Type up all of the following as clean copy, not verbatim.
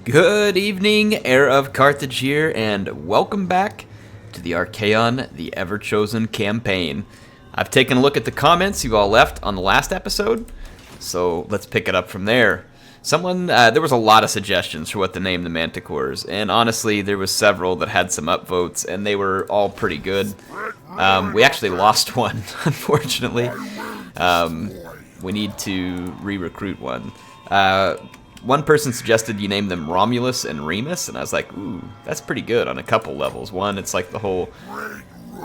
Good evening, HeirofCarthage here, and welcome back to the Archaon, the Ever-Chosen campaign. I've taken a look at the comments you all left on the last episode, so let's pick it up from there. There was a lot of suggestions for what to name the Manticores, and honestly, there was several that had some upvotes, and they were all pretty good. We actually lost one, unfortunately. We need to re-recruit one. One person suggested you name them Romulus and Remus, and I was like, ooh, that's pretty good on a couple levels. One, it's like the whole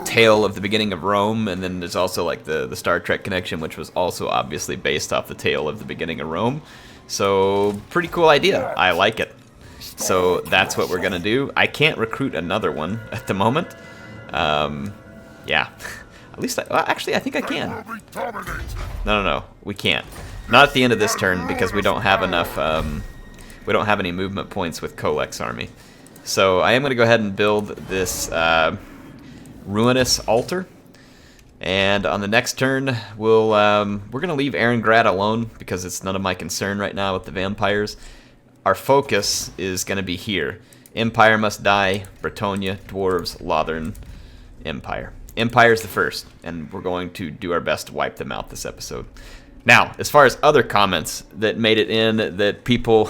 tale of the beginning of Rome, and then there's also like the Star Trek connection, which was also obviously based off the tale of the beginning of Rome. So, pretty cool idea. I like it. So, that's what we're going to do. I can't recruit another one at the moment. Yeah. At least, actually, I think I can. No, we can't. Not at the end of this turn because we don't have enough. We don't have any movement points with Kholek's army. So I am going to go ahead and build this ruinous altar. And on the next turn, we're going to leave Erengrad alone because it's none of my concern right now with the vampires. Our focus is going to be here. Empire must die. Britannia, dwarves, Lothern, Empire. Empire's the first, and we're going to do our best to wipe them out this episode. Now, as far as other comments that made it in that people...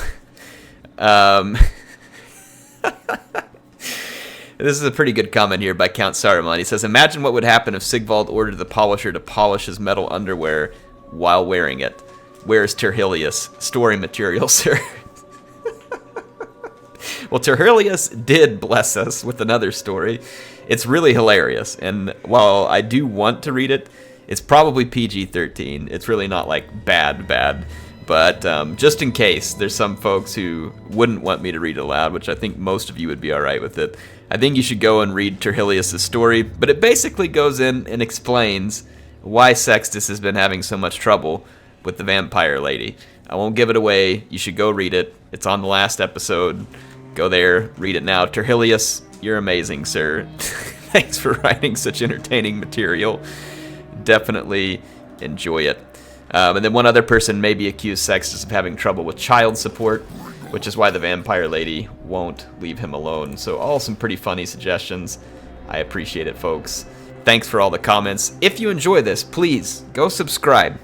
This is a pretty good comment here by Count Saruman. He says, imagine what would happen if Sigvald ordered the polisher to polish his metal underwear while wearing it. Where's Terhilius? Story material, sir. Well, Terhilius did bless us with another story. It's really hilarious, and while I do want to read it, it's probably PG-13. It's really not like bad, but just in case there's some folks who wouldn't want me to read it aloud, which I think most of you would be alright with it, I think you should go and read Terhilius' story, but it basically goes in and explains why Sextus has been having so much trouble with the vampire lady. I won't give it away. You should go read it. It's on the last episode. Go there, read it now. Terhilius, you're amazing, sir. Thanks for writing such entertaining material. Definitely enjoy it. And then one other person maybe accused Sextus of having trouble with child support, which is why the vampire lady won't leave him alone. So all some pretty funny suggestions. I appreciate it, folks. Thanks for all the comments. If you enjoy this, please go subscribe.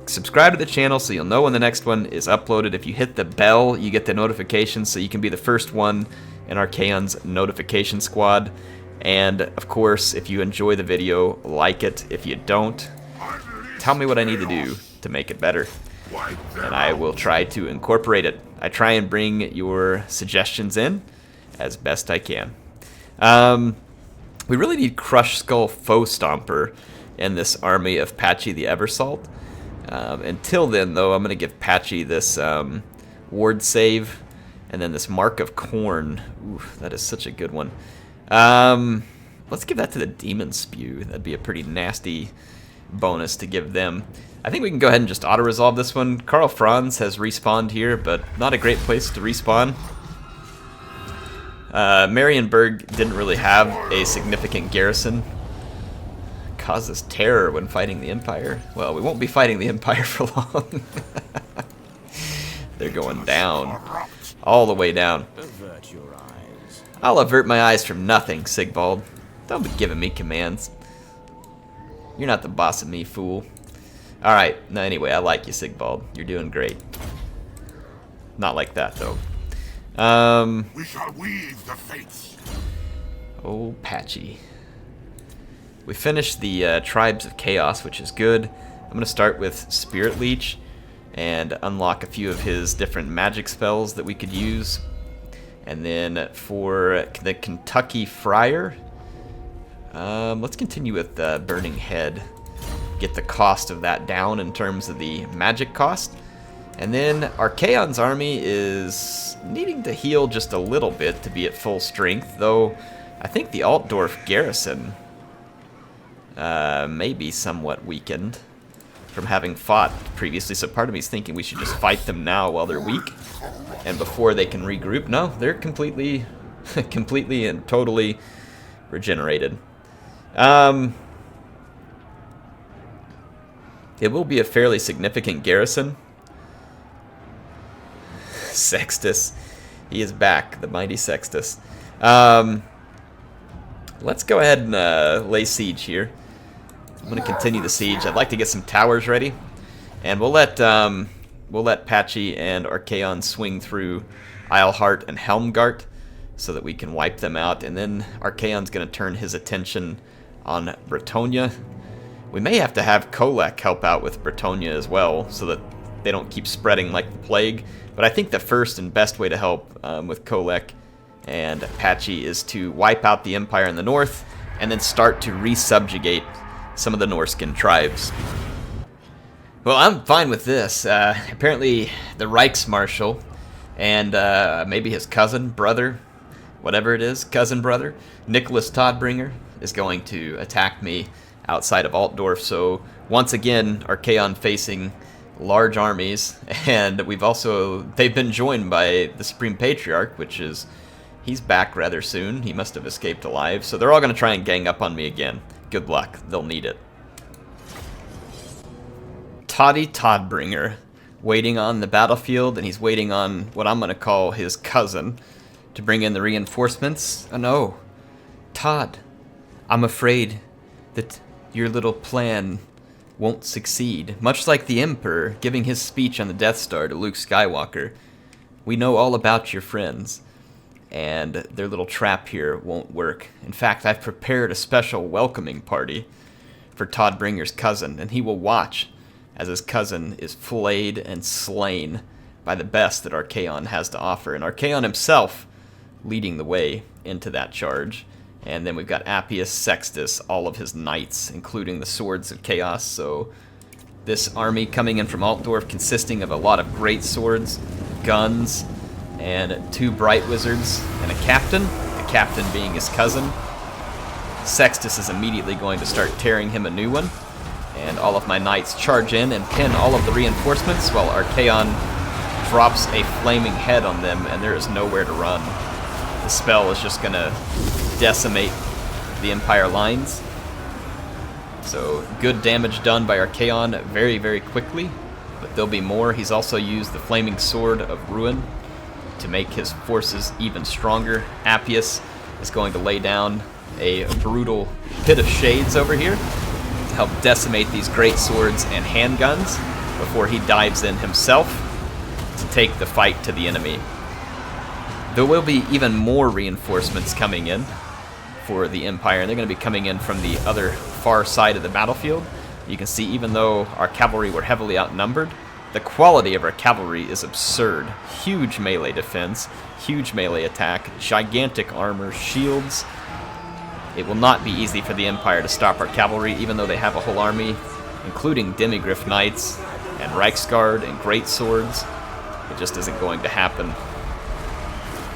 Subscribe to the channel so you'll know when the next one is uploaded. If you hit the bell, you get the notifications so you can be the first one in Archaon's notification squad. And, of course, if you enjoy the video, like it. If you don't, tell me what I need to do to make it better. And I will try to incorporate it. I try and bring your suggestions in as best I can. We really need Crush Skull Foe Stomper in this army of Patchy the Eversalt. Until then, though, I'm going to give Patchy this ward save and then this Mark of Corn. Ooh, that is such a good one. Let's give that to the Demon Spew. That'd be a pretty nasty bonus to give them. I think we can go ahead and just auto-resolve this one. Karl Franz has respawned here, but not a great place to respawn. Marienburg didn't really have a significant garrison. Causes terror when fighting the Empire. Well, we won't be fighting the Empire for long. They're going down. All the way down. Avert your eyes. I'll avert my eyes from nothing, Sigvald. Don't be giving me commands. You're not the boss of me, fool. Alright, no, anyway, I like you, Sigvald. You're doing great. Not like that, though. We shall weave the fates. Oh, Patchy. We finished the Tribes of Chaos, which is good. I'm going to start with Spirit Leech and unlock a few of his different magic spells that we could use. And then for the Kentucky Friar, let's continue with Burning Head. Get the cost of that down in terms of the magic cost. And then Archaon's army is needing to heal just a little bit to be at full strength, though I think the Altdorf garrison may be somewhat weakened from having fought previously, so part of me is thinking we should just fight them now while they're weak and before they can regroup. No, they're completely and totally regenerated. It will be a fairly significant garrison. Sextus. He is back, the mighty Sextus. Let's go ahead and lay siege here. I'm going to continue the siege. I'd like to get some towers ready. And we'll let Patchy and Archaon swing through Eilhart and Helm GART so that we can wipe them out. And then Archaon's going to turn his attention on Britannia. We may have to have Kholek help out with Britannia as well so that they don't keep spreading like the plague. But I think the first and best way to help with Kholek and Patchy is to wipe out the Empire in the north and then start to resubjugate some of the Norskin tribes. Well, I'm fine with this. Apparently the Reichsmarshal and maybe his cousin, brother, whatever it is, cousin, brother, Nicholas Todbringer, is going to attack me outside of Altdorf. So once again, Archaon facing large armies, and they've been joined by the Supreme Patriarch, which is, he's back rather soon. He must have escaped alive. So they're all going to try and gang up on me again. Good luck. They'll need it. Toddy Todbringer waiting on the battlefield, and he's waiting on what I'm going to call his cousin to bring in the reinforcements. Oh no, Todd, I'm afraid that your little plan won't succeed. Much like the Emperor giving his speech on the Death Star to Luke Skywalker, we know all about your friends, and their little trap here won't work. In fact, I've prepared a special welcoming party for Todbringer's cousin, and he will watch as his cousin is flayed and slain by the best that Archaon has to offer. And Archaon himself leading the way into that charge. And then we've got Appius, Sextus, all of his knights, including the Swords of Chaos. So this army coming in from Altdorf consisting of a lot of great swords, guns, and 2 bright wizards, and a captain, the captain being his cousin. Sextus is immediately going to start tearing him a new one. And all of my knights charge in and pin all of the reinforcements while Archaon drops a flaming head on them, and there is nowhere to run. The spell is just going to decimate the Empire lines. So good damage done by Archaon very, very quickly, but there'll be more. He's also used the Flaming Sword of Ruin to make his forces even stronger. Appius is going to lay down a brutal Pit of Shades over here to help decimate these great swords and handguns before he dives in himself to take the fight to the enemy. There will be even more reinforcements coming in for the Empire, and they're going to be coming in from the other far side of the battlefield. You can see, even though our cavalry were heavily outnumbered, the quality of our cavalry is absurd. Huge melee defense, huge melee attack, gigantic armor, shields. It will not be easy for the Empire to stop our cavalry, even though they have a whole army, including Demigryph Knights and Reichsguard and great swords. It just isn't going to happen.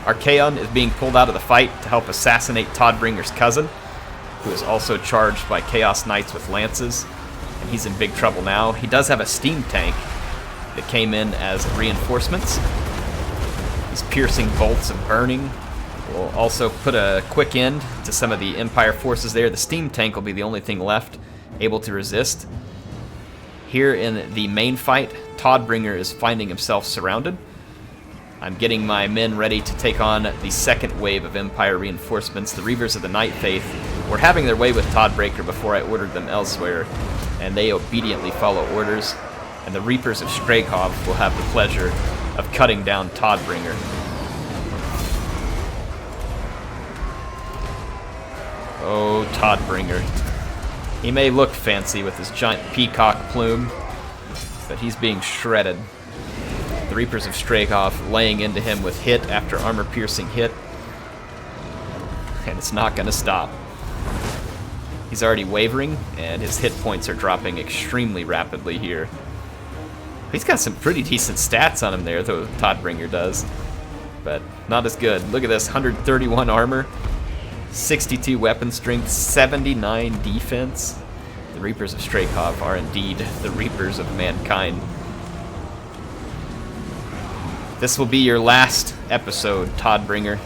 Archaon is being pulled out of the fight to help assassinate Todbringer's cousin, who is also charged by Chaos Knights with lances, and he's in big trouble now. He does have a steam tank that came in as reinforcements. These piercing bolts of burning will also put a quick end to some of the Empire forces there. The steam tank will be the only thing left able to resist. Here in the main fight, Todbringer is finding himself surrounded. I'm getting my men ready to take on the second wave of Empire reinforcements. The Reavers of the Night Faith were having their way with Todbreaker before I ordered them elsewhere, and they obediently follow orders. And the Reapers of Strakhov will have the pleasure of cutting down Todbringer. Oh, Todbringer. He may look fancy with his giant peacock plume, but he's being shredded. The Reapers of Strakhov laying into him with hit after armor-piercing hit. And it's not going to stop. He's already wavering, and his hit points are dropping extremely rapidly here. He's got some pretty decent stats on him there, though Todbringer does. But not as good. Look at this, 131 armor, 62 weapon strength, 79 defense. The Reapers of Strakhov are indeed the Reapers of mankind. This will be your last episode, Todbringer.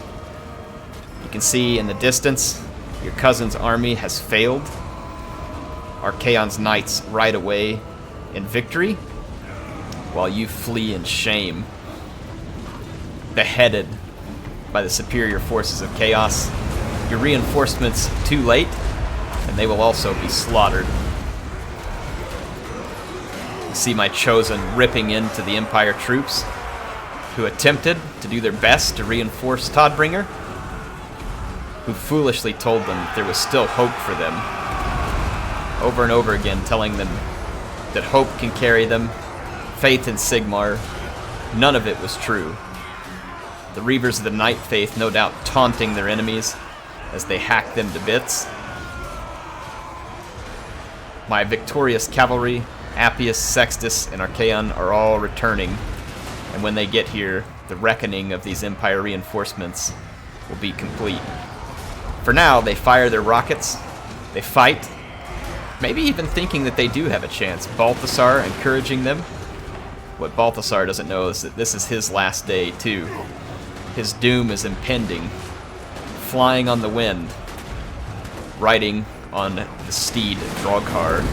You can see in the distance, your cousin's army has failed. Archaon's knights ride away in victory, while you flee in shame, beheaded by the superior forces of Chaos. Your reinforcements too late, and they will also be slaughtered. You see my Chosen ripping into the Empire troops, who attempted to do their best to reinforce Todbringer, who foolishly told them that there was still hope for them, over and over again telling them that hope can carry them, faith in Sigmar. None of it was true. The Reavers of the Night Faith no doubt taunting their enemies as they hack them to bits. My victorious cavalry, Appius, Sextus, and Archaon are all returning, and when they get here, the reckoning of these Empire reinforcements will be complete. For now, they fire their rockets, they fight, maybe even thinking that they do have a chance. Balthasar encouraging them. What Balthasar doesn't know is that this is his last day, too. His doom is impending, flying on the wind, riding on the steed Droghar.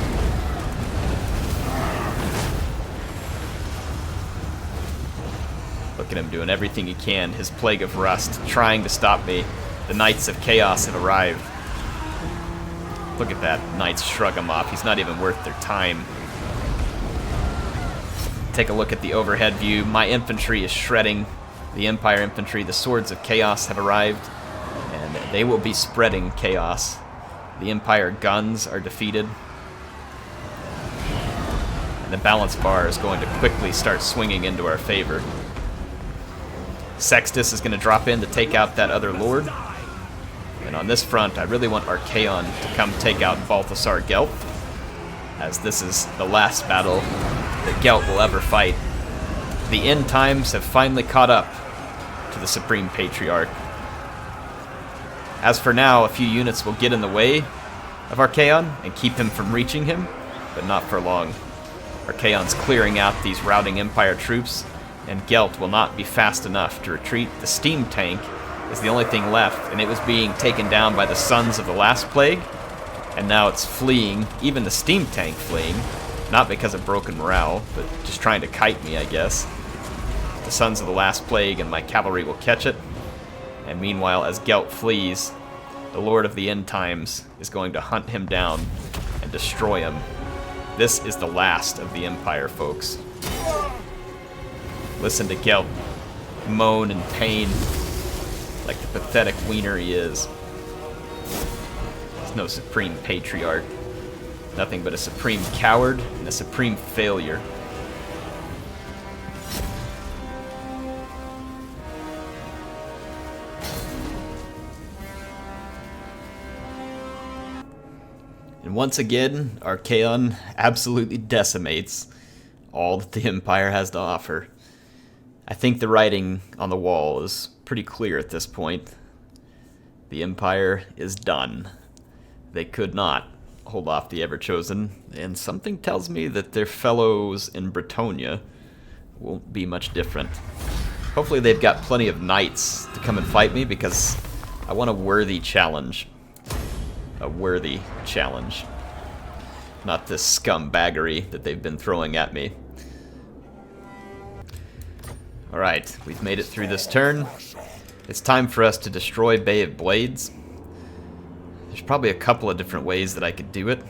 Look at him doing everything he can, his plague of rust, trying to stop me. The Knights of Chaos have arrived. Look at that, Knights shrug him off. He's not even worth their time. Take a look at the overhead view. My infantry is shredding the Empire infantry. The Swords of Chaos have arrived, and they will be spreading chaos. The Empire guns are defeated, and the balance bar is going to quickly start swinging into our favor. Sextus is going to drop in to take out that other lord. And on this front, I really want Archaon to come take out Balthasar Gelt, as this is the last battle that Gelt will ever fight. The end times have finally caught up to the Supreme Patriarch. As for now, a few units will get in the way of Archaon and keep him from reaching him, but not for long. Archaon's clearing out these routing Empire troops, and Gelt will not be fast enough to retreat. The steam tank is the only thing left, and it was being taken down by the Sons of the Last Plague, and now it's fleeing, even the steam tank fleeing, not because of broken morale, but just trying to kite me, I guess. The Sons of the Last Plague and my cavalry will catch it, and meanwhile, as Gelt flees, the Lord of the End Times is going to hunt him down and destroy him. This is the last of the Empire, folks. Listen to Gelt moan in pain, like the pathetic wiener he is. He's no Supreme Patriarch. Nothing but a supreme coward and a supreme failure. And once again, Archaon absolutely decimates all that the Empire has to offer. I think the writing on the wall is pretty clear at this point. The Empire is done. They could not hold off the Everchosen, and something tells me that their fellows in Britannia won't be much different. Hopefully they've got plenty of knights to come and fight me, because I want a worthy challenge. A worthy challenge. Not this scumbaggery that they've been throwing at me. Alright, we've made it through this turn. It's time for us to destroy Bay of Blades. There's probably a couple of different ways that I could do it.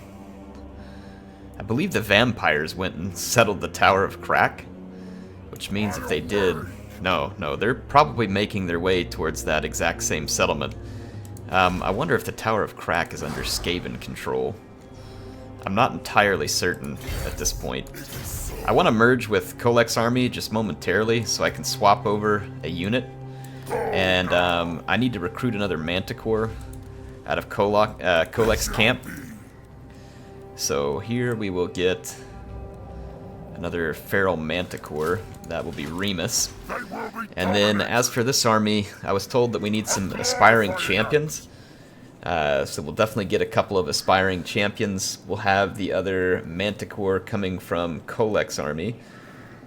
I believe the vampires went and settled the Tower of Crack, which means if they did... No, they're probably making their way towards that exact same settlement. I wonder if the Tower of Crack is under Skaven control. I'm not entirely certain at this point. I want to merge with Kholek's army just momentarily so I can swap over a unit. And I need to recruit another Manticore out of Kholek's camp. So here we will get another Feral Manticore. That will be Remus. And then as for this army, I was told that we need some aspiring champions. So we'll definitely get a couple of aspiring champions. We'll have the other Manticore coming from Kholek's army.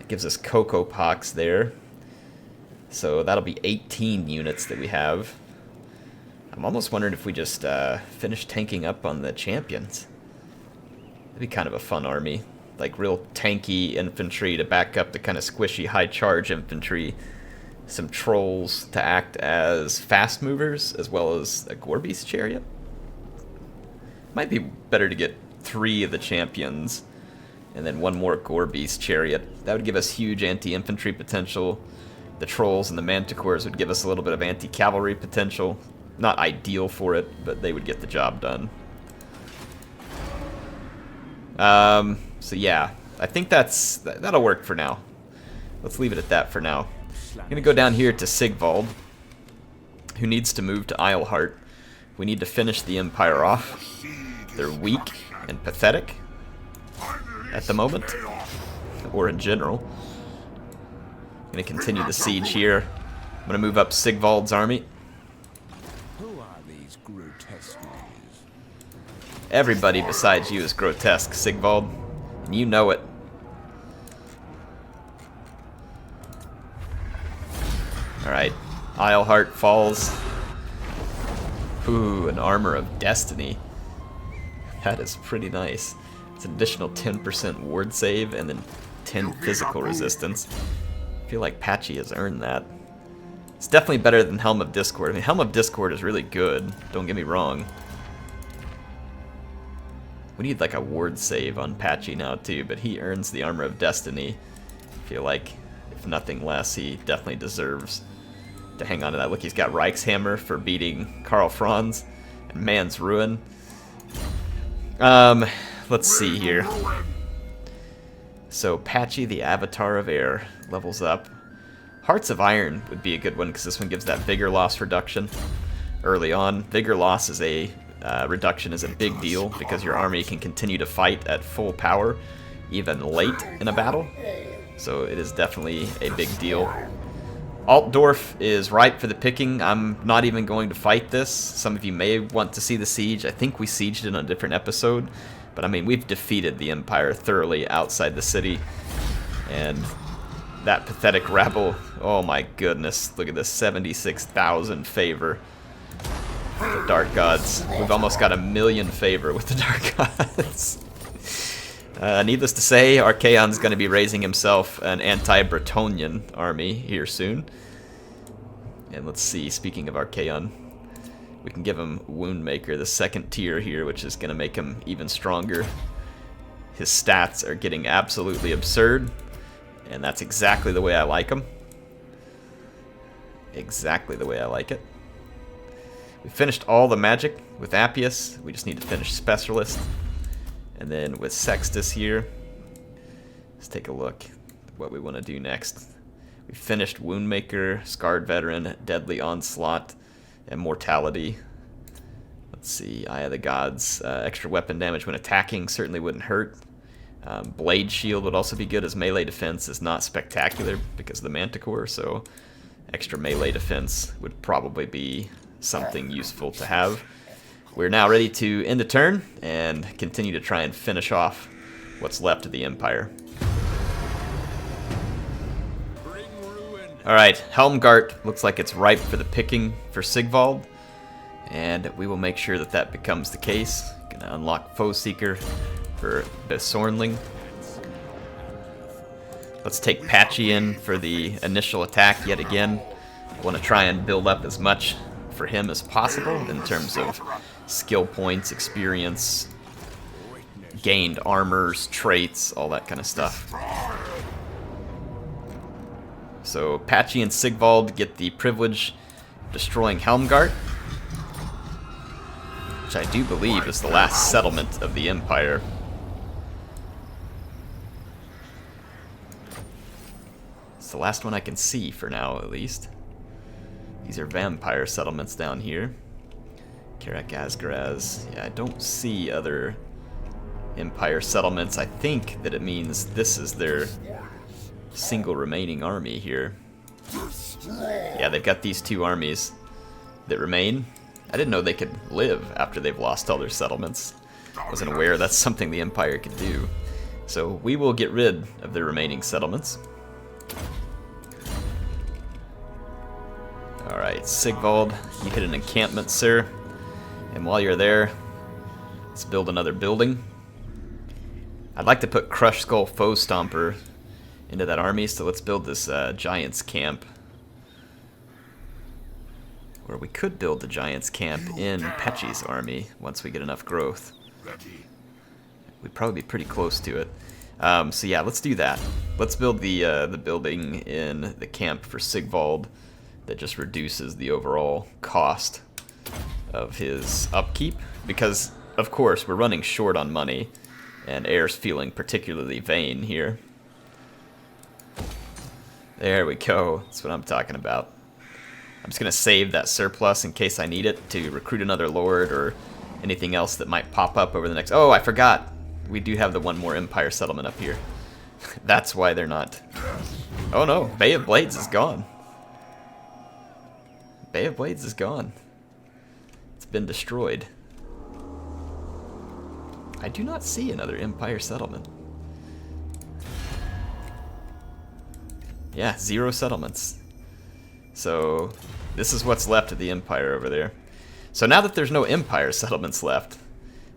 It gives us Cocoa Pox there. So that'll be 18 units that we have. I'm almost wondering if we just finish tanking up on the champions. It'd be kind of a fun army. Like real tanky infantry to back up the kind of squishy high charge infantry. some trolls to act as fast movers, as well as a Gorbeast chariot. Might be better to get 3 of the champions and then 1 more Gorbeast chariot. That would give us huge anti-infantry potential. The trolls and the manticores would give us a little bit of anti-cavalry potential. Not ideal for it, but they would get the job done. So yeah, I think that'll work for now. Let's leave it at that for now. I'm going to go down here to Sigvald, who needs to move to Isleheart. We need to finish the Empire off. They're weak and pathetic at the moment, or in general. I'm going to continue the siege here. I'm going to move up Sigvald's army. Who are these grotesques? Everybody besides you is grotesque, Sigvald, and you know it. Alright, Isleheart falls. Ooh, an armor of destiny. That is pretty nice. It's an additional 10% ward save and then 10 physical resistance. I feel like Patchy has earned that. It's definitely better than Helm of Discord. I mean, Helm of Discord is really good, don't get me wrong. We need like a ward save on Patchy now too, but he earns the armor of destiny. I feel like, if nothing less, he definitely deserves to hang on to that. Look, he's got Reichshammer for beating Karl Franz and Man's Ruin. Let's see here. So Patchy, the Avatar of Air, levels up. Hearts of Iron would be a good one because this one gives that vigor loss reduction early on. Vigor loss is a reduction is a big deal because your army can continue to fight at full power even late in a battle. So it is definitely a big deal. Altdorf is ripe for the picking. I'm not even going to fight this. Some of you may want to see the siege. I think we sieged it on a different episode. But I mean, we've defeated the Empire thoroughly outside the city. And that pathetic rabble, oh my goodness. Look at this, 76,000 favor. The Dark Gods. We've almost got 1 million favor with the Dark Gods. Needless to say, Archaon's going to be raising himself an anti-Bretonnian army here soon. And let's see, speaking of Archaon, we can give him Woundmaker, the 2nd tier here, which is going to make him even stronger. His stats are getting absolutely absurd, and that's exactly the way I like them. Exactly the way I like it. We finished all the magic with Appius. We just need to finish Specialist. And then with Sextus here, let's take a look at what we want to do next. We finished Woundmaker, Scarred Veteran, Deadly Onslaught, and Mortality. Let's see, Eye of the Gods. Extra weapon damage when attacking certainly wouldn't hurt. Blade Shield would also be good, as melee defense is not spectacular because of the Manticore, so extra melee defense would probably be something useful to have. We're now ready to end the turn and continue to try and finish off what's left of the Empire. Alright, Helmgart looks like it's ripe for the picking for Sigvald, and we will make sure that that becomes the case. Gonna unlock Foe Seeker for Besornling. Let's take Patchy in for the initial attack yet again. I want to try and build up as much for him as possible in terms of skill points, experience, gained armors, traits, all that kind of stuff. So Patchy and Sigvald get the privilege of destroying Helmgart, which I do believe is the last settlement of the Empire. It's the last one I can see for now, at least. These are vampire settlements down here. Karak Asgaraz. Yeah, I don't see other Empire settlements. I think that it means this is their single remaining army here. Yeah, they've got these 2 armies that remain. I didn't know they could live after they've lost all their settlements. Wasn't aware that's something the Empire could do. So we will get rid of the remaining settlements. Alright, Sigvald, you hit an encampment, sir. And while you're there, let's build another building. I'd like to put Crush Skull Foe Stomper into that army, so let's build this Giant's Camp. Or we could build the Giants camp in Pechi's army once we get enough growth. We'd probably be pretty close to it. So yeah, let's do that. Let's build the building in the camp for Sigvald that just reduces the overall cost of his upkeep. Because, of course, we're running short on money, and Air's feeling particularly vain here. There we go. That's what I'm talking about. I'm just going to save that surplus in case I need it to recruit another lord or anything else that might pop up over the next... Oh, I forgot. We do have the one more Empire settlement up here. That's why they're not... Oh no, Bay of Blades is gone. Bay of Blades is gone. It's been destroyed. I do not see another Empire settlement. Yeah, 0 settlements. So, this is what's left of the Empire over there. So now that there's no Empire settlements left,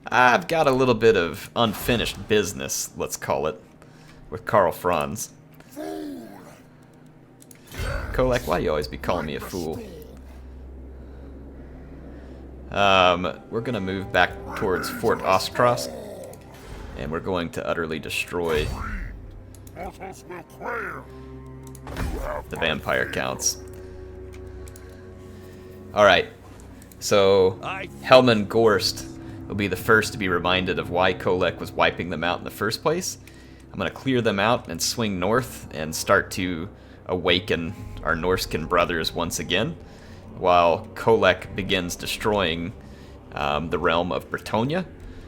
I've got a little bit of unfinished business, let's call it, with Karl Franz. Kholek, why do you always be calling me a fool? We're going to move back towards Fort Ostros, and we're going to utterly destroy the vampire counts. Alright, so Helm and Gorst will be the first to be reminded of why Kholek was wiping them out in the first place. I'm going to clear them out and swing north and start to awaken our Norscan brothers once again, while Kholek begins destroying the realm of Britannia.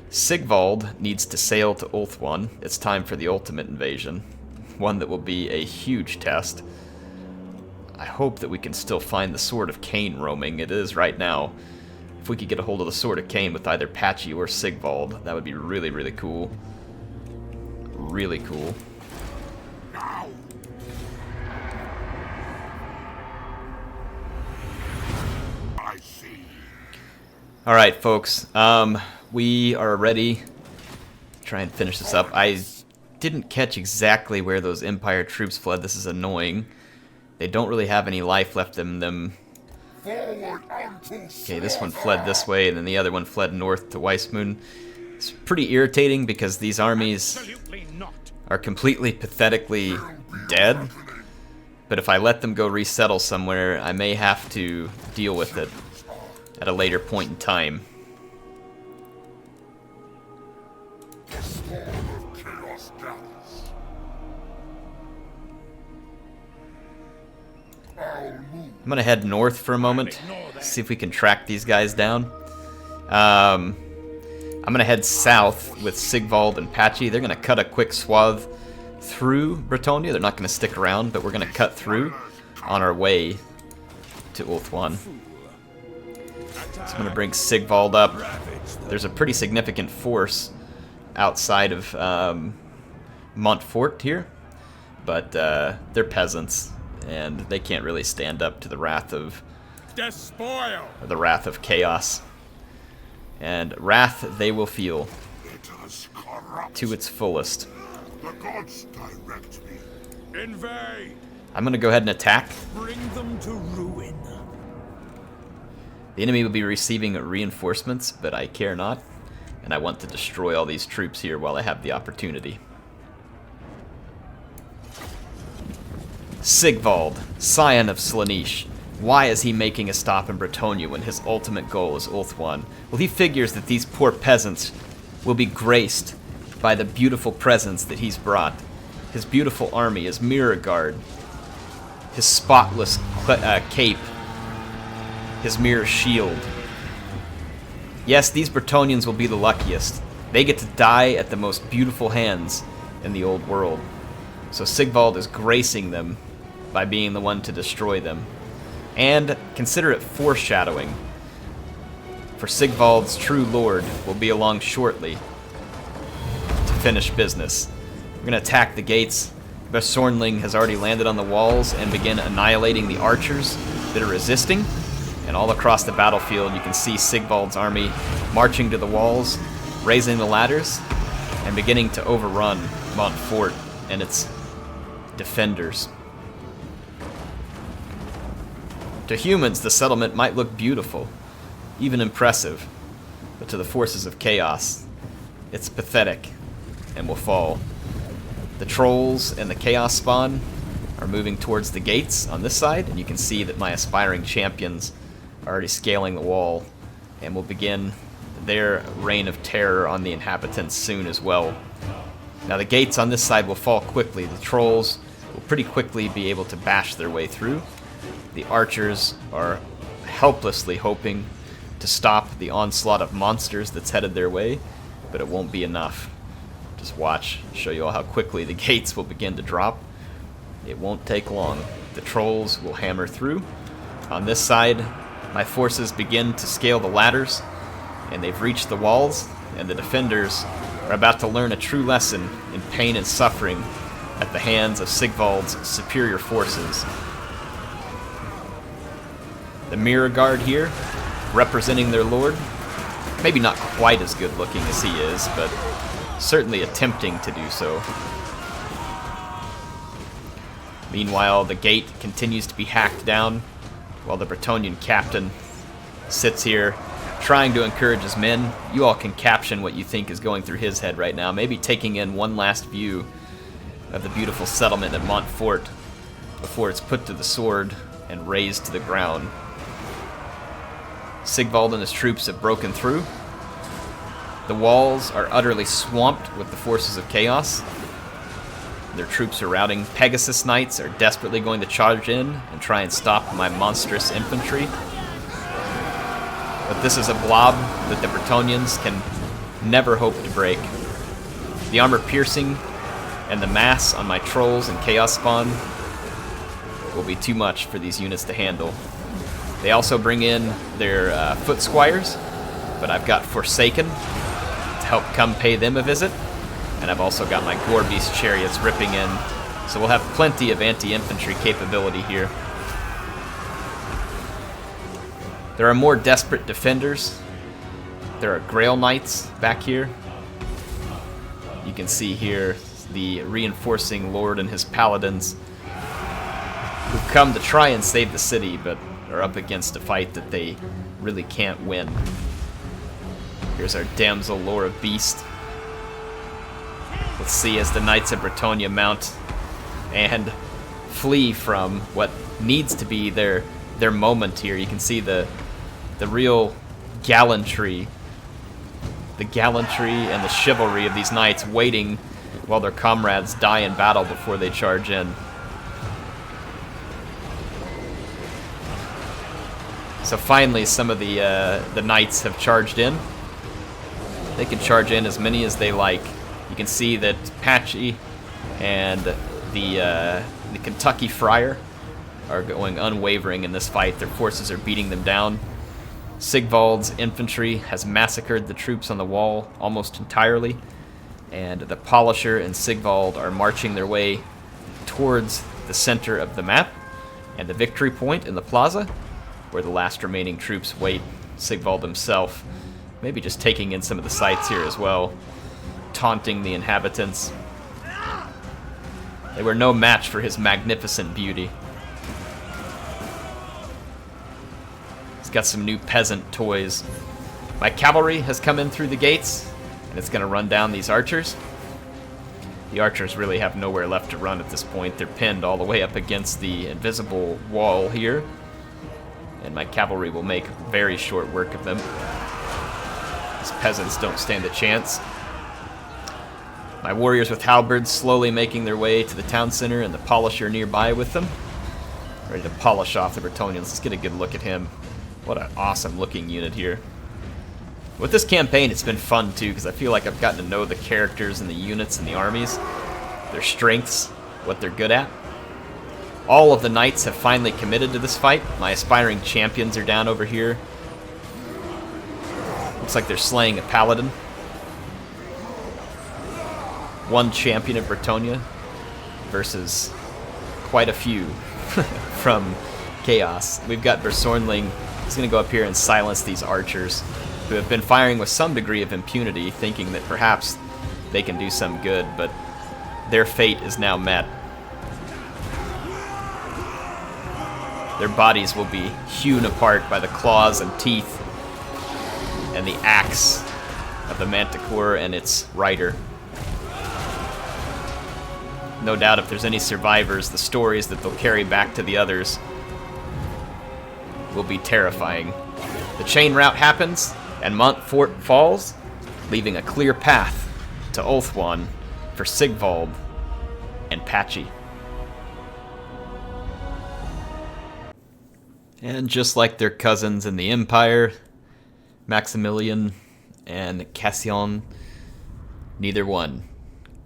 Sigvald needs to sail to Ulthuan. It's time for the ultimate invasion, one that will be a huge test. I hope that we can still find the Sword of Cain roaming. It is right now. If we could get a hold of the Sword of Cain with either Patchy or Sigvald, that would be really, really cool. Really cool. I see. Alright, folks. We are ready to try and finish this up. I didn't catch exactly where those Empire troops fled. This is annoying. They don't really have any life left in them. Okay, this one fled this way, and then the other one fled north to Weissmund. It's pretty irritating because these armies are completely pathetically dead. But if I let them go resettle somewhere, I may have to deal with it at a later point in time. I'm gonna head north for a moment, see if we can track these guys down. I'm gonna head south with Sigvald and Patchy. They're gonna cut a quick swath through Britannia. They're not gonna stick around, but we're gonna cut through on our way to Ulthuan. So I'm gonna bring Sigvald up. There's a pretty significant force outside of Montfort here, but they're peasants, and they can't really stand up to the wrath of chaos. And wrath they will feel to its fullest. The gods direct me. In vain. I'm gonna go ahead and attack. Bring them to ruin. The enemy will be receiving reinforcements, but I care not, and I want to destroy all these troops here while I have the opportunity. Sigvald, scion of Slaanesh. Why is he making a stop in Britannia when his ultimate goal is Ulthuan? Well, he figures that these poor peasants will be graced by the beautiful presents that he's brought. His beautiful army, his mirror guard, his spotless cape, his mirror shield. Yes, these Bretonians will be the luckiest. They get to die at the most beautiful hands in the old world. So Sigvald is gracing them by being the one to destroy them. And consider it foreshadowing, for Sigvald's true lord will be along shortly to finish business. We're going to attack the gates. The Sornling has already landed on the walls and begin annihilating the archers that are resisting. And all across the battlefield you can see Sigvald's army marching to the walls, raising the ladders, and beginning to overrun Montfort and its defenders. To humans, the settlement might look beautiful, even impressive, but to the forces of chaos, it's pathetic and will fall. The trolls and the chaos spawn are moving towards the gates on this side, and you can see that my aspiring champions are already scaling the wall and will begin their reign of terror on the inhabitants soon as well. Now the gates on this side will fall quickly. The trolls will pretty quickly be able to bash their way through. The archers are helplessly hoping to stop the onslaught of monsters that's headed their way, but it won't be enough. Just watch, show you all how quickly the gates will begin to drop. It won't take long. The trolls will hammer through. On this side, my forces begin to scale the ladders, and they've reached the walls, and the defenders are about to learn a true lesson in pain and suffering at the hands of Sigvald's superior forces. The Mirror Guard here, representing their lord, maybe not quite as good looking as he is, but certainly attempting to do so. Meanwhile, the gate continues to be hacked down, while the Bretonnian captain sits here trying to encourage his men. You all can caption what you think is going through his head right now, maybe taking in one last view of the beautiful settlement at Montfort before it's put to the sword and razed to the ground. Sigvald and his troops have broken through. The walls are utterly swamped with the forces of chaos. Their troops are routing. Pegasus Knights are desperately going to charge in and try and stop my monstrous infantry. But this is a blob that the Bretonnians can never hope to break. The armor piercing and the mass on my trolls and chaos spawn will be too much for these units to handle. They also bring in their foot squires, but I've got Forsaken to help come pay them a visit, and I've also got my Gore Beast chariots ripping in, so we'll have plenty of anti-infantry capability here. There are more desperate defenders. There are Grail Knights back here. You can see here the reinforcing Lord and his paladins who've come to try and save the city, but are up against a fight that they really can't win. Here's our damsel Laura Beast. Let's see as the Knights of Britannia mount and flee from what needs to be their moment here. You can see the real gallantry, and the chivalry of these knights waiting while their comrades die in battle before they charge in. So finally, some of the knights have charged in. They can charge in as many as they like. You can see that Patchy and the Kentucky Friar are going unwavering in this fight. Their forces are beating them down. Sigvald's infantry has massacred the troops on the wall almost entirely, and the Polisher and Sigvald are marching their way towards the center of the map and the victory point in the plaza, where the last remaining troops wait. Sigvald himself maybe just taking in some of the sights here as well, taunting the inhabitants. They were no match for his magnificent beauty. He's got some new peasant toys. My cavalry has come in through the gates, and it's going to run down these archers. The archers really have nowhere left to run at this point. They're pinned all the way up against the invisible wall here, and my cavalry will make very short work of them. These peasants don't stand a chance. My warriors with halberds slowly making their way to the town center, and the Polisher nearby with them, ready to polish off the Bretonnians. Let's get a good look at him. What an awesome looking unit here. With this campaign, it's been fun too, because I feel like I've gotten to know the characters and the units and the armies, their strengths, what they're good at. All of the knights have finally committed to this fight. My aspiring champions are down over here. Looks like they're slaying a paladin. One champion of Britannia versus quite a few from Chaos. We've got Bersornling. He's going to go up here and silence these archers who have been firing with some degree of impunity, thinking that perhaps they can do some good, but their fate is now met. Their bodies will be hewn apart by the claws and teeth and the axe of the Manticore and its rider. No doubt if there's any survivors, the stories that they'll carry back to the others will be terrifying. The chain route happens, and Montfort falls, leaving a clear path to Ulthuan for Sigvald and Patchy. And just like their cousins in the Empire, Maximilian and Cassian, neither one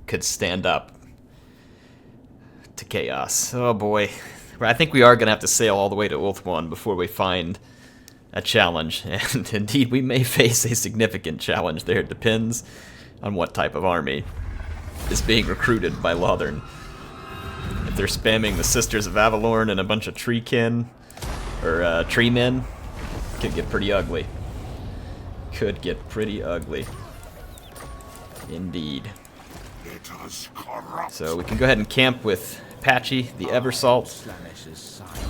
could stand up to chaos. Oh boy. I think we are going to have to sail all the way to Ulthuan before we find a challenge. And indeed, we may face a significant challenge there. It depends on what type of army is being recruited by Lothern. If they're spamming the Sisters of Avalorn and a bunch of treekin, or tree men, could get pretty ugly. Could get pretty ugly. Indeed. So we can go ahead and camp with Patchy, the Eversalt.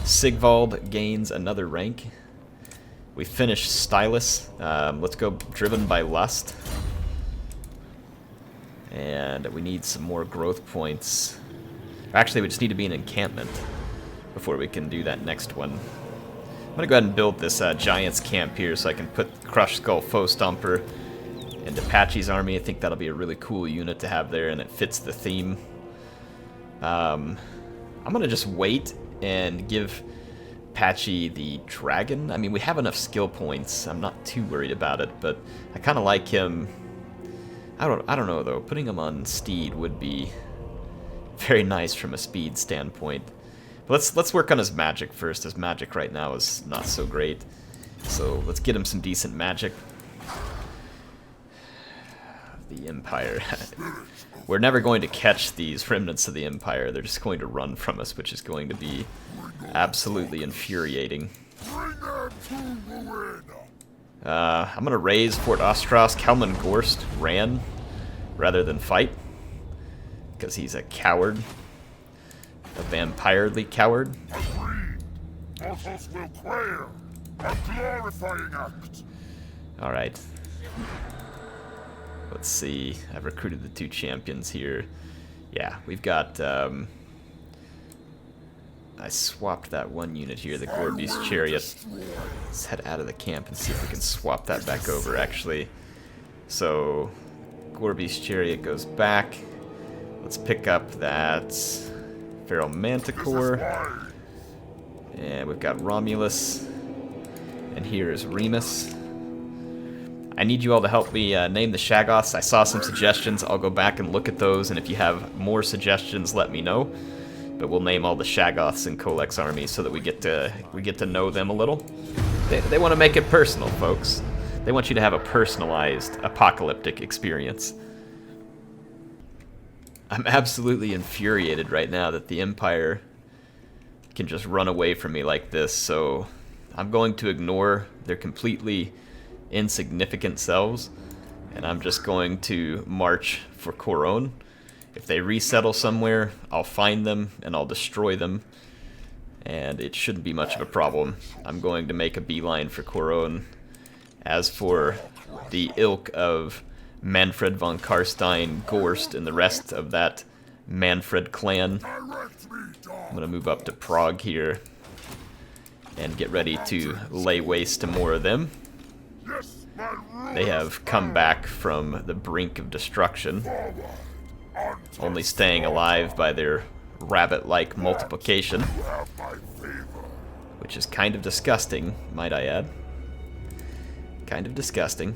Sigvald gains another rank. We finish Stylus. Let's go Driven by Lust. And we need some more growth points. Actually, we just need to be in encampment before we can do that next one. I'm going to go ahead and build this Giant's Camp here so I can put Crushed Skull Foe Stomper into Patchy's army. I think that'll be a really cool unit to have there, and it fits the theme. I'm going to just wait and give Patchy the Dragon. I mean, we have enough skill points. I'm not too worried about it, but I kind of like him. I don't know, though. Putting him on Steed would be very nice from a speed standpoint. Let's work on his magic first. His magic right now is not so great. So let's get him some decent magic. The Empire. We're never going to catch these remnants of the Empire. They're just going to run from us, which is going to be absolutely infuriating. I'm going to raise Fort Ostros. Kelman Gorst ran rather than fight because he's a coward. A vampirely coward. Alright. Let's see. I've recruited the 2 champions here. Yeah, we've got... I swapped that one unit here, the Gorby's Chariot. Let's head out of the camp and see if we can swap that back over, actually. So, Gorby's Chariot goes back. Let's pick up that... Feral Manticore, and we've got Romulus, and here is Remus. I need you all to help me name the Shaggoths. I saw some suggestions. I'll go back and look at those, and if you have more suggestions, let me know. But we'll name all the Shaggoths in Kholek's army so that we get to know them a little. They want to make it personal, folks. They want you to have a personalized apocalyptic experience. I'm absolutely infuriated right now that the Empire can just run away from me like this, so I'm going to ignore their completely insignificant selves, and I'm just going to march for Coron. If they resettle somewhere, I'll find them and I'll destroy them, and it shouldn't be much of a problem. I'm going to make a beeline for Coron. As for the ilk of Manfred von Karstein, Gorst, and the rest of that Manfred clan, I'm going to move up to Prague here and get ready to lay waste to more of them. They have come back from the brink of destruction, only staying alive by their rabbit-like multiplication, which is kind of disgusting, might I add. Kind of disgusting.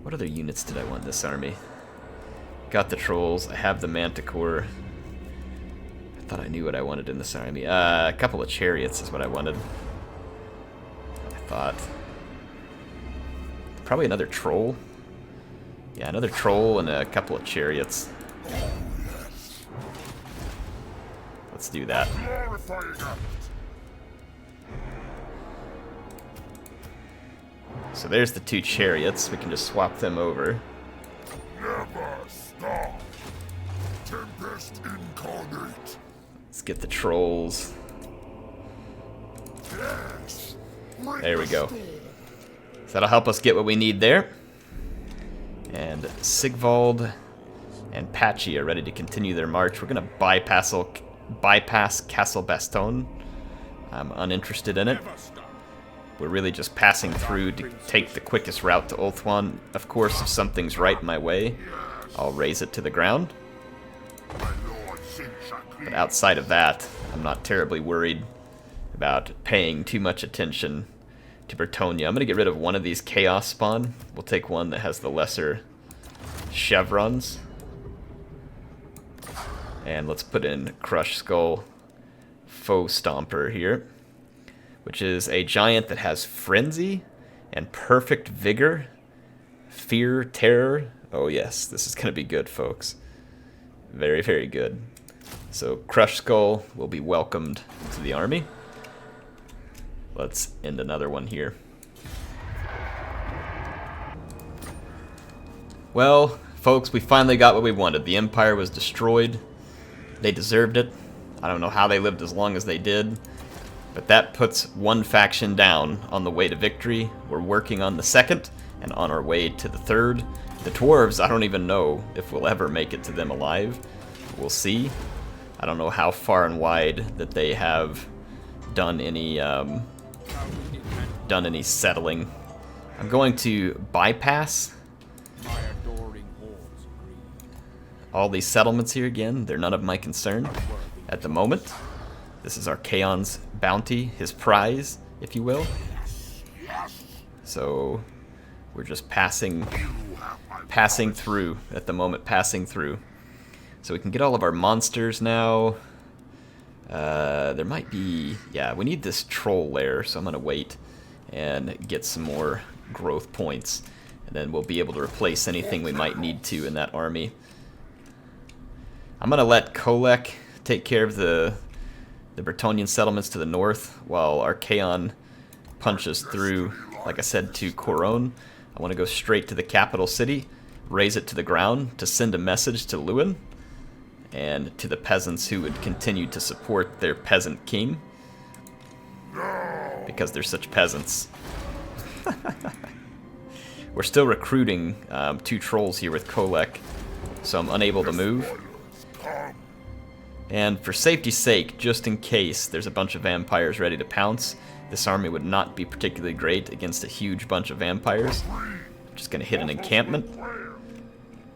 What other units did I want in this army? Got the trolls. I have the manticore. I thought I knew what I wanted in this army. A couple of chariots is what I wanted. I thought. Probably another troll. Yeah, another troll and a couple of chariots. Let's do that. So there's the 2 chariots. We can just swap them over. Never stop. Tempest incarnate. Let's get the trolls. There we go. So that'll help us get what we need there. And Sigvald and Patchy are ready to continue their march. We're going to bypass Castle Baston. I'm uninterested in it. We're really just passing through to take the quickest route to Ulthuan. Of course, if something's right in my way, I'll raise it to the ground. But outside of that, I'm not terribly worried about paying too much attention to Britannia. I'm going to get rid of one of these Chaos spawn. We'll take one that has the lesser chevrons. And let's put in Crush Skull Foe Stomper here, which is a giant that has Frenzy and Perfect Vigor, Fear, Terror. Oh yes, this is going to be good, folks. Very, very good. So Crush Skull will be welcomed to the army. Let's end another one here. Well, folks, we finally got what we wanted. The Empire was destroyed. They deserved it. I don't know how they lived as long as they did. But that puts one faction down on the way to victory. We're working on the second and on our way to the third. The dwarves, I don't even know if we'll ever make it to them alive. We'll see. I don't know how far and wide that they have done any settling. I'm going to bypass all these settlements here again. They're none of my concern at the moment. This is Archaon's bounty, his prize, if you will. So we're just passing through at the moment, passing through. So we can get all of our monsters now. There might be, yeah, we need this troll lair, so I'm going to wait and get some more growth points. And then we'll be able to replace anything we might need to in that army. I'm going to let Kholek take care of the Bretonnian settlements to the north, while Archaon punches through, like I said, to Coron. I want to go straight to the capital city, raise it to the ground to send a message to Lewin and to the peasants who would continue to support their peasant king, because they're such peasants. We're still recruiting 2 trolls here with Kholek, so I'm unable to move. And for safety's sake, just in case there's a bunch of vampires ready to pounce, this army would not be particularly great against a huge bunch of vampires. I'm just going to hit an encampment.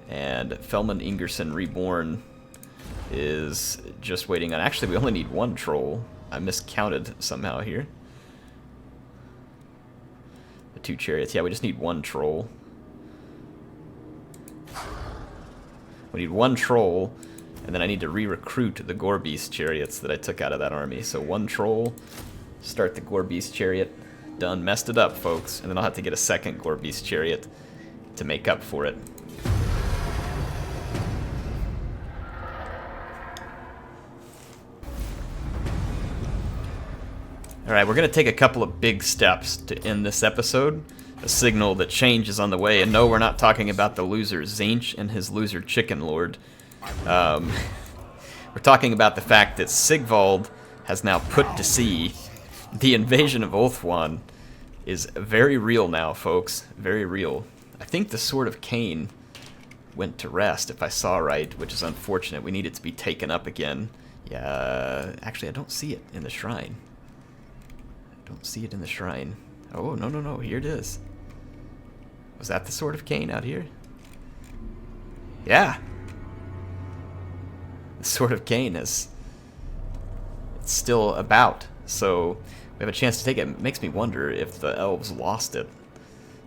And Felman Ingerson Reborn is just waiting on... Actually, we only need 1 troll. I miscounted somehow here. The 2 chariots. Yeah, we just need 1 troll. We need 1 troll. And then I need to re-recruit the Gore-Beast chariots that I took out of that army. So 1 troll, start the Gore-Beast chariot. Done. Messed it up, folks. And then I'll have to get a second Gore-Beast chariot to make up for it. Alright, we're going to take a couple of big steps to end this episode. A signal that change is on the way. And no, we're not talking about the loser Zinch and his loser Chicken Lord. We're talking about the fact that Sigvald has now put to sea. The invasion of Ulthuan is very real now, folks. Very real. I think the Sword of Cain went to rest, if I saw right, which is unfortunate. We need it to be taken up again. Yeah, actually, I don't see it in the shrine. I don't see it in the shrine. Oh, no, no, no. Here it is. Was that the Sword of Cain out here? Yeah. The Sword of Cain it's still about, so we have a chance to take it. It makes me wonder if the elves lost it.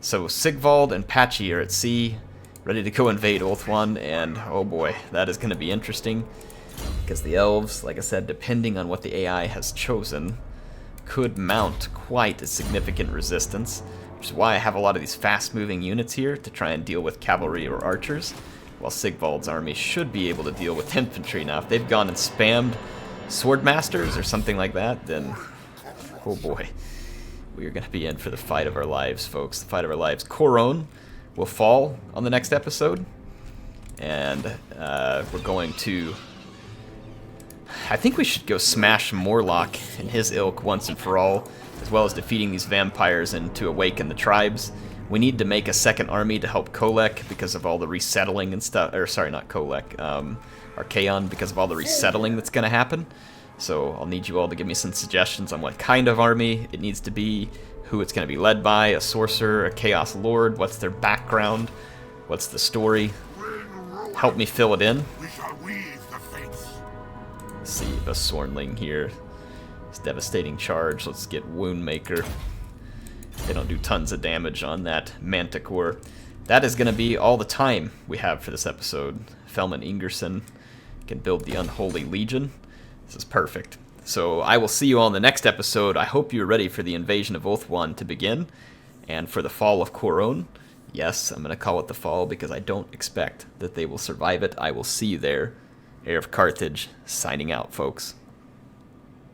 So Sigvald and Patchy are at sea, ready to go invade Ulthuan, and oh boy, that is going to be interesting, because the elves, like I said, depending on what the AI has chosen, could mount quite a significant resistance, which is why I have a lot of these fast-moving units here to try and deal with cavalry or archers, while Sigvald's army should be able to deal with infantry. Now, if they've gone and spammed Swordmasters or something like that, then, oh boy, we are going to be in for the fight of our lives, folks. The fight of our lives. Coron will fall on the next episode, and we're going to I think we should go smash Morlock and his ilk once and for all, as well as defeating these vampires and to awaken the tribes. We need to make a second army to help Kholek because of all the resettling and stuff. Or sorry, not Kholek, Archaon, because of all the resettling that's going to happen. So I'll need you all to give me some suggestions on what kind of army it needs to be, who it's going to be led by, a sorcerer, a chaos lord, what's their background, what's the story. Help me fill it in. We shall weave the fates. Let's see, a Sornling here. It's devastating charge. Let's get Woundmaker. They don't do tons of damage on that Manticore. That is going to be all the time we have for this episode. Felman Ingerson can build the Unholy Legion. This is perfect. So I will see you all in the next episode. I hope you're ready for the invasion of Ulthuan to begin, and for the fall of Coron. Yes, I'm going to call it the fall because I don't expect that they will survive it. I will see you there. HeirofCarthage signing out, folks.